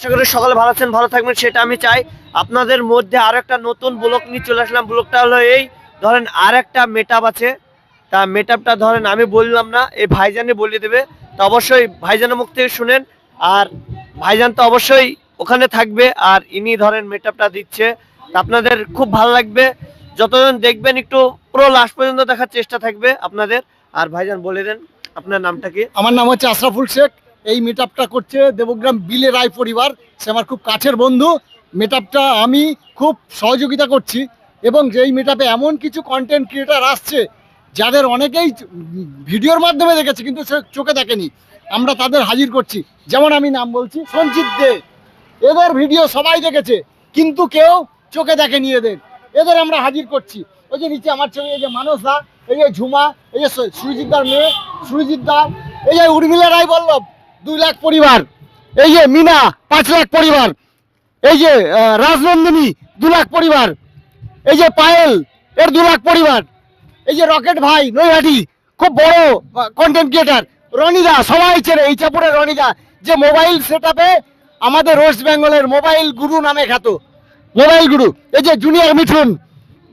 আশা করি সকালে ভালো আছেন, ভালো থাকবেন সেটা আমি চাই। আপনাদের মধ্যে আর একটা নতুন ব্লগ নিয়ে চলে আসলাম। ব্লগটা হলো এই, ধরেন আর একটা মেটআপ আছে। তা মেটআপটা ধরেন আমি বললাম না, এই ভাইজানই বলে দেবে। তো অবশ্যই ভাইজানের মুখ থেকে শুনেন। আর ভাইজান তো অবশ্যই ওখানে থাকবে, আর ইনি ধরেন মেটআপটা দিচ্ছে। তা আপনাদের খুব ভালো লাগবে, যতজন দেখবেন একটু পুরো লাস্ট পর্যন্ত দেখার চেষ্টা থাকবে আপনাদের। আর ভাইজান বলে দেন আপনার নামটা কি? আমার নাম হচ্ছে আশরাফুল শেখ। এই মিটআপটা করছে দেবগ্রাম বিলে রায় পরিবার। সে আমার খুব কাছের বন্ধু। মিটআপটা আমি খুব সহযোগিতা করছি, এবং যেই মিটআপে এমন কিছু কন্টেন্ট ক্রিয়েটার আসছে যাদের অনেকেই ভিডিওর মাধ্যমে দেখেছে কিন্তু সে চোখে দেখেনি, আমরা তাদের হাজির করছি। যেমন আমি নাম বলছি সঞ্জিত দে, এদের ভিডিও সবাই দেখেছে কিন্তু কেউ চোখে দেখেনি। এদের আমরা হাজির করছি। ওই যে নিচে আমার ছবি, এই যে মানস দা, এই যে ঝুমা, এই যে সুরজিৎদার মেয়ে সুরজিৎ দা, এই যে উর্মিলা রায় বল্লভ 2 লাখ পরিবার, এই যে মিনা 5 লাখ পরিবার, এই যে রাজনন্দিনী 2 লাখ পরিবার, এই যে পায়েল এর 2 লাখ পরিবার, এই যে রকেট ভাই নৈহাটি খুব বড় কন্টেন্ট ক্রিয়েটার, রনিদা সবাই চেনে, এই চাপুরের রনিদা যে মোবাইল সেটআপে আমাদের ওয়েস্ট বেঙ্গলের মোবাইল গুরু নামে খ্যাত, মোবাইল গুরু। এই যে জুনিয়র মিঠুন,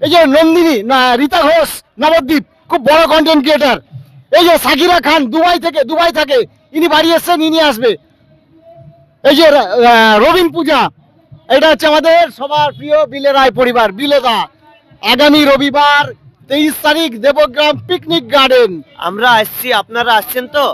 এই যে নন্দিনী না রীতা ঘোষ নবদ্বীপ খুব বড় কন্টেন্ট ক্রিয়েটার, এই যে সাকিরা খান দুবাই থাকে, ইনি বাড়ি এসছেন, ইনি আসবে। এই যে রবীন পূজা, এটা হচ্ছে আমাদের সবার প্রিয় বিলে রায় পরিবার, বিলেদা। আগামী রবিবার 23 তারিখ দেবগ্রাম পিকনিক গার্ডেন। আমরা আসছি, আপনারা আসছেন তো?